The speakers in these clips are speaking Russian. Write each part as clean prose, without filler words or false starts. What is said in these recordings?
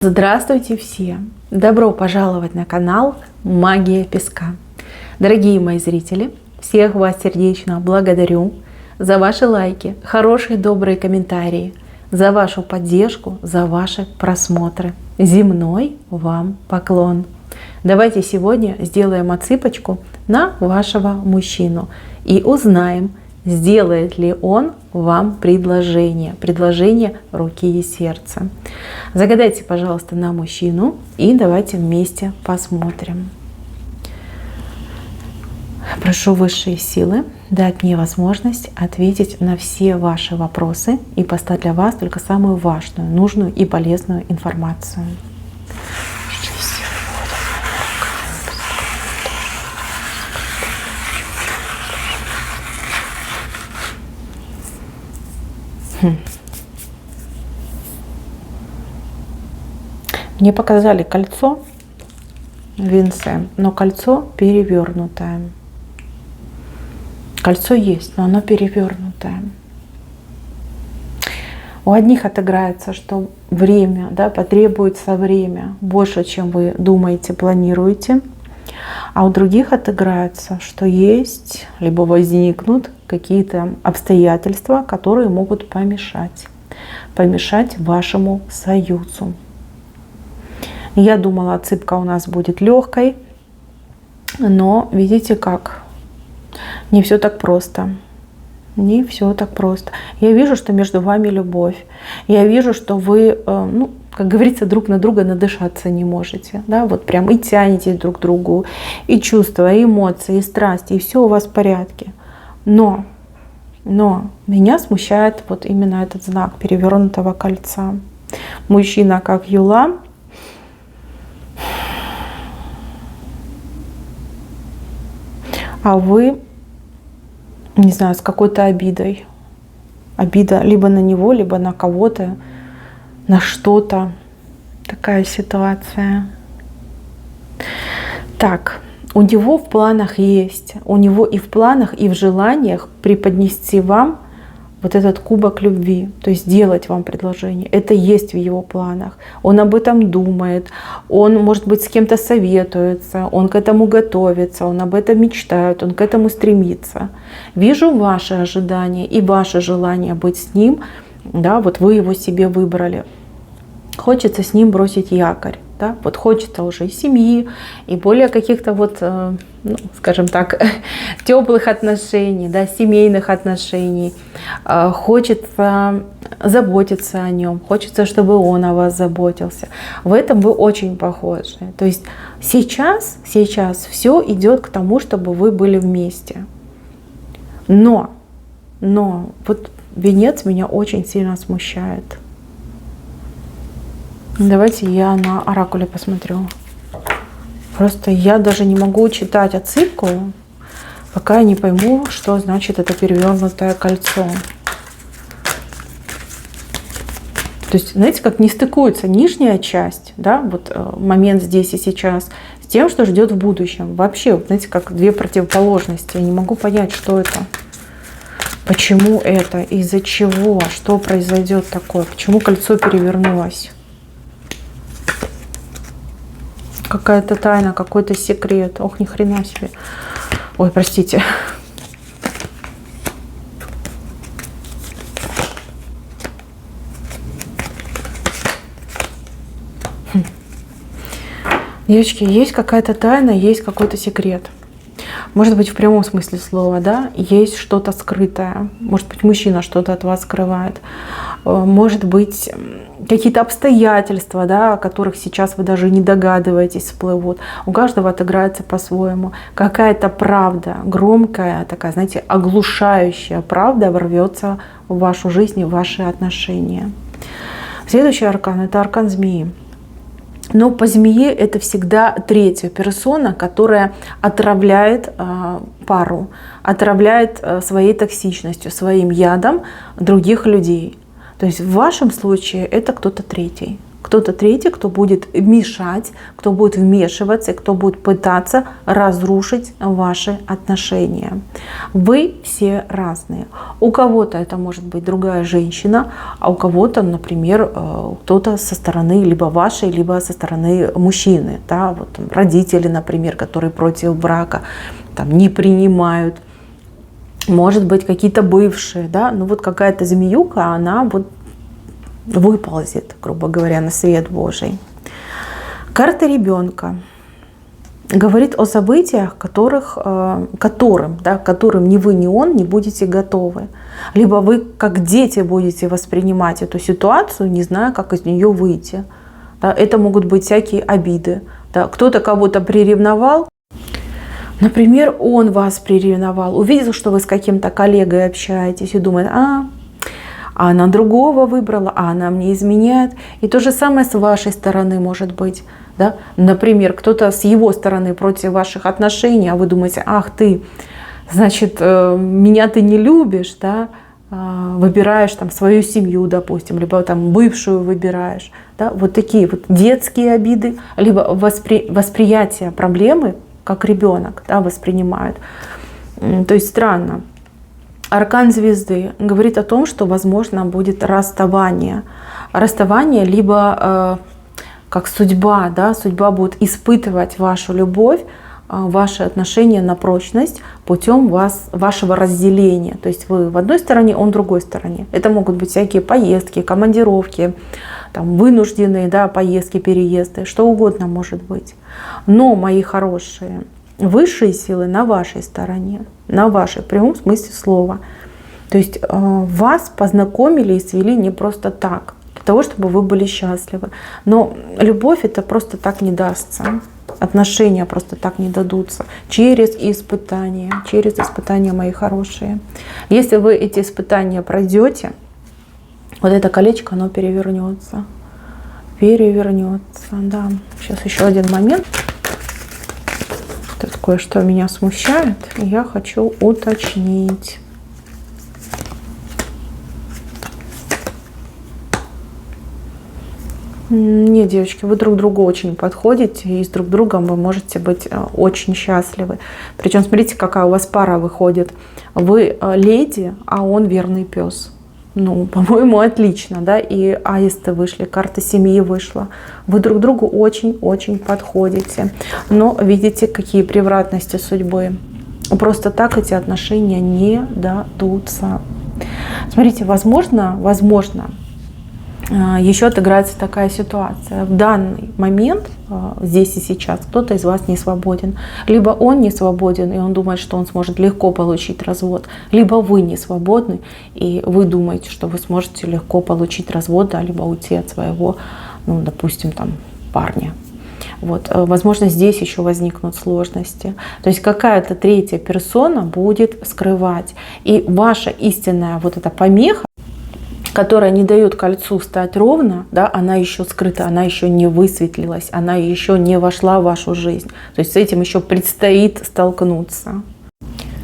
Здравствуйте все! Добро пожаловать на канал Магия Песка. Дорогие мои зрители, всех вас сердечно благодарю за ваши лайки, хорошие добрые комментарии, за вашу поддержку, за ваши просмотры. Земной вам поклон! Давайте сегодня сделаем отсыпочку на вашего мужчину и узнаем, сделает ли он вам предложение руки и сердца. Загадайте, пожалуйста, на мужчину и давайте вместе посмотрим. Прошу высшие силы дать мне возможность ответить на все ваши вопросы и поставить для вас только самую важную, нужную и полезную информацию. Мне показали кольцо в венце, но кольцо перевернутое. Кольцо есть, но оно перевернутое. У одних отыграется, что время, потребуется время больше, чем вы думаете, планируете. А у других отыграется, что есть, либо возникнут какие-то обстоятельства, которые могут помешать вашему союзу. Я думала, отсыпка у нас будет легкой, но видите как? Не все так просто. Не все так просто. Я вижу, что между вами любовь. Я вижу, что вы, как говорится, друг на друга надышаться не можете. Вот прям и тянетесь друг к другу, и чувства, и эмоции, и страсти, и все у вас в порядке. Но меня смущает вот именно этот знак перевернутого кольца. Мужчина как юла. А вы, не знаю, с какой-то обидой. Обида либо на него, либо на кого-то, на что-то. Такая ситуация. Так, у него в планах есть, у него и в планах, и в желаниях преподнести вам вот этот кубок любви, то есть сделать вам предложение. Это есть в его планах. Он об этом думает, он, может быть, с кем-то советуется, он к этому готовится, он об этом мечтает, он к этому стремится. Вижу ваши ожидания и ваше желание быть с ним, вот вы его себе выбрали. Хочется с ним бросить якорь. Вот хочется уже и семьи, и более каких-то скажем так, теплых отношений, семейных отношений. Хочется заботиться о нем, хочется, чтобы он о вас заботился. В этом вы очень похожи. То есть сейчас все идет к тому, чтобы вы были вместе. Но вот венец меня очень сильно смущает. Давайте я на оракуле посмотрю. Просто я даже не могу читать отсыпку, пока я не пойму, что значит это перевернутое кольцо. То есть, знаете, как не стыкуется нижняя часть, момент здесь и сейчас, с тем, что ждет в будущем. Вообще, знаете, как две противоположности. Я не могу понять, что это. Почему это, из-за чего, что произойдет такое, почему кольцо перевернулось. Какая-то тайна, какой-то секрет. Ох, ни хрена себе. Ой, простите. Девочки, есть какая-то тайна, есть какой-то секрет. Может быть, в прямом смысле слова, есть что-то скрытое. Может быть, мужчина что-то от вас скрывает. Может быть, какие-то обстоятельства, о которых сейчас вы даже не догадываетесь, всплывут. У каждого отыграется по-своему. Какая-то правда, громкая, такая, знаете, оглушающая правда ворвется в вашу жизнь и в ваши отношения. Следующий аркан – это аркан змеи. Но по змее это всегда третья персона, которая отравляет пару, отравляет своей токсичностью, своим ядом других людей. То есть в вашем случае это кто-то третий. кто-то третий, кто будет мешать, кто будет вмешиваться, кто будет пытаться разрушить ваши отношения. Вы все разные. У кого-то это может быть другая женщина, а у кого-то, например, кто-то со стороны либо вашей, либо со стороны мужчины. Да? Вот, там, родители, например, которые против брака, там, не принимают. Может быть, какие-то бывшие, да, ну вот какая-то змеюка, она вот выползет, грубо говоря, на свет Божий. Карта ребенка говорит о событиях, которым ни вы, ни он не будете готовы. Либо вы, как дети, будете воспринимать эту ситуацию, не зная, как из нее выйти. Да, это могут быть всякие обиды. Да, кто-то кого-то приревновал. Например, он вас приревновал, увидел, что вы с каким-то коллегой общаетесь и думает, а она другого выбрала, а она мне изменяет. И то же самое с вашей стороны может быть. Да? Например, кто-то с его стороны против ваших отношений, а вы думаете, ах ты, значит, меня ты не любишь, да? Выбираешь там свою семью, допустим, либо там бывшую выбираешь. Да? Вот такие вот детские обиды, либо восприятие проблемы, как ребенок, да, воспринимает. То есть странно. Аркан звезды говорит о том, что, возможно, будет расставание. Расставание, либо как судьба, да, судьба будет испытывать вашу любовь, ваши отношения на прочность путем вашего разделения. То есть вы в одной стороне, он в другой стороне. Это могут быть всякие поездки, командировки, там, вынужденные, да, поездки, переезды, что угодно может быть. Но, мои хорошие, высшие силы на вашей стороне, на вашей, в прямом смысле слова. То есть вас познакомили и свели не просто так, для того, чтобы вы были счастливы. Но любовь это просто так не дастся. Отношения просто так не дадутся. Через испытания, мои хорошие. Если вы эти испытания пройдете, вот это колечко, оно перевернется. Перевернется, да. Сейчас еще один момент. Тут кое-что меня смущает, и я хочу уточнить. Нет, девочки, вы друг другу очень подходите, и с друг другом вы можете быть очень счастливы. Причем, смотрите, какая у вас пара выходит. Вы леди, а он верный пес. Ну, по-моему, отлично, да, и аисты вышли, карта семьи вышла. Вы друг другу очень-очень подходите. Но видите, какие превратности судьбы. Просто так эти отношения не дадутся. Смотрите, возможно, еще отыграется такая ситуация. В данный момент, здесь и сейчас, кто-то из вас не свободен. Либо он не свободен, и он думает, что он сможет легко получить развод. Либо вы не свободны, и вы думаете, что вы сможете легко получить развод, да, либо уйти от своего, ну, допустим, там, парня. Вот. Возможно, здесь еще возникнут сложности. То есть какая-то третья персона будет скрывать. И ваша истинная вот эта помеха, которая не дает кольцу стать ровно, да, она еще скрыта, она еще не высветлилась, она еще не вошла в вашу жизнь. То есть с этим еще предстоит столкнуться.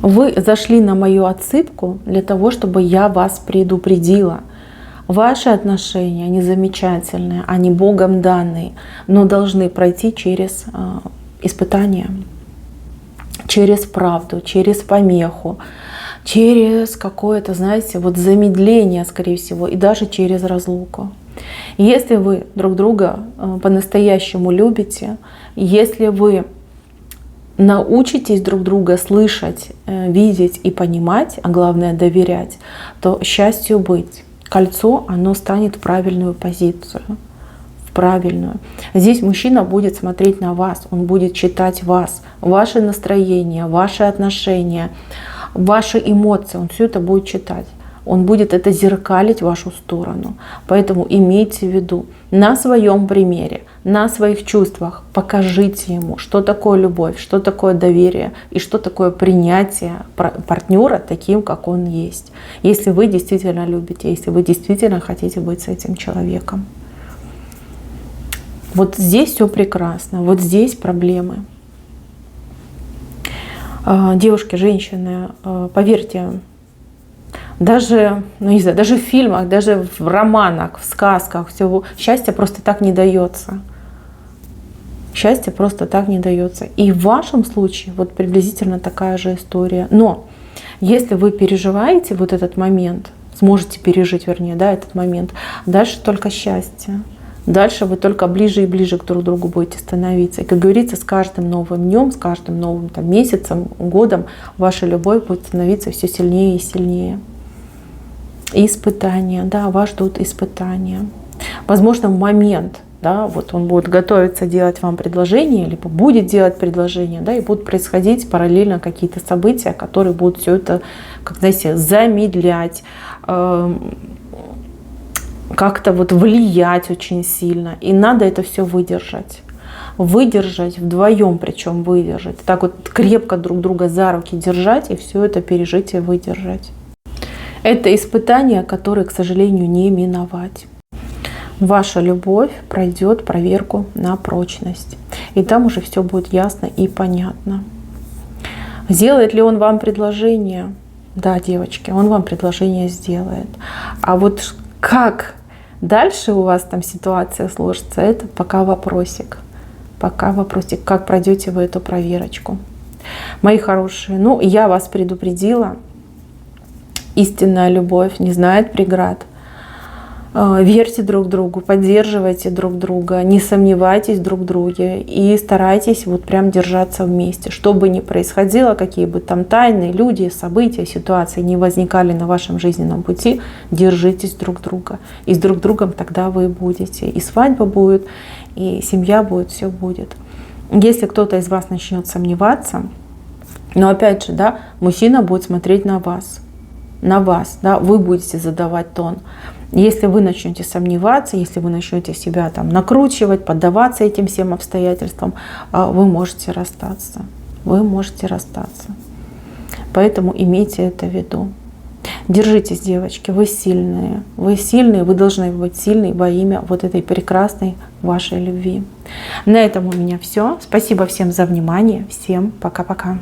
Вы зашли на мою отсыпку для того, чтобы я вас предупредила. Ваши отношения, они замечательные, они Богом данные, но должны пройти через испытания, через правду, через помеху, через какое-то, знаете, вот замедление, скорее всего, и даже через разлуку. Если вы друг друга по-настоящему любите, если вы научитесь друг друга слышать, видеть и понимать, а главное доверять, то счастью быть. Кольцо, оно станет в правильную позицию. В правильную. Здесь мужчина будет смотреть на вас, он будет читать вас, ваше настроение, ваши отношения, ваши эмоции, он все это будет читать. Он будет это зеркалить в вашу сторону. Поэтому имейте в виду, на своем примере, на своих чувствах покажите ему, что такое любовь, что такое доверие и что такое принятие партнера таким, как он есть. Если вы действительно любите, если вы действительно хотите быть с этим человеком. Вот здесь все прекрасно, вот здесь проблемы. Девушки, женщины, поверьте, Даже, ну не знаю, даже в фильмах, даже в романах, в сказках, всего счастье просто так не дается. Счастье просто так не дается. И в вашем случае вот приблизительно такая же история. Но если вы переживаете вот этот момент, сможете пережить, вернее, да, этот момент, дальше только счастье. Дальше вы только ближе и ближе к друг другу будете становиться. И, как говорится, с каждым новым днем, с каждым новым там, месяцем, годом ваша любовь будет становиться все сильнее и сильнее. Испытания, да, вас ждут испытания. Возможно, в момент, да, вот он будет готовиться делать вам предложение, либо будет делать предложение, да, и будут происходить параллельно какие-то события, которые будут все это, как знаете, замедлять, как-то вот влиять очень сильно. И надо это все выдержать. Выдержать вдвоем, причем выдержать. Так вот крепко друг друга за руки держать и все это пережить и выдержать. Это испытания, которые, к сожалению, не миновать. Ваша любовь пройдет проверку на прочность. И там уже все будет ясно и понятно. Сделает ли он вам предложение? Да, девочки, он вам предложение сделает. А вот как дальше у вас там ситуация сложится, это пока вопросик. Пока вопросик, как пройдете вы эту проверочку. Мои хорошие, ну я вас предупредила. Истинная любовь не знает преград. Верьте друг другу, поддерживайте друг друга, не сомневайтесь друг в друге и старайтесь вот прям держаться вместе. Что бы ни происходило, какие бы там тайны, люди, события, ситуации не возникали на вашем жизненном пути, держитесь друг друга. И с друг другом тогда вы будете. И свадьба будет, и семья будет, все будет. Если кто-то из вас начнет сомневаться, но опять же, да, мужчина будет смотреть на вас, да, вы будете задавать тон. Если вы начнете сомневаться, если вы начнете себя там накручивать, поддаваться этим всем обстоятельствам, вы можете расстаться. Вы можете расстаться. Поэтому имейте это в виду. Держитесь, девочки, вы сильные. Вы сильные, вы должны быть сильны во имя вот этой прекрасной вашей любви. На этом у меня все. Спасибо всем за внимание. Всем пока-пока.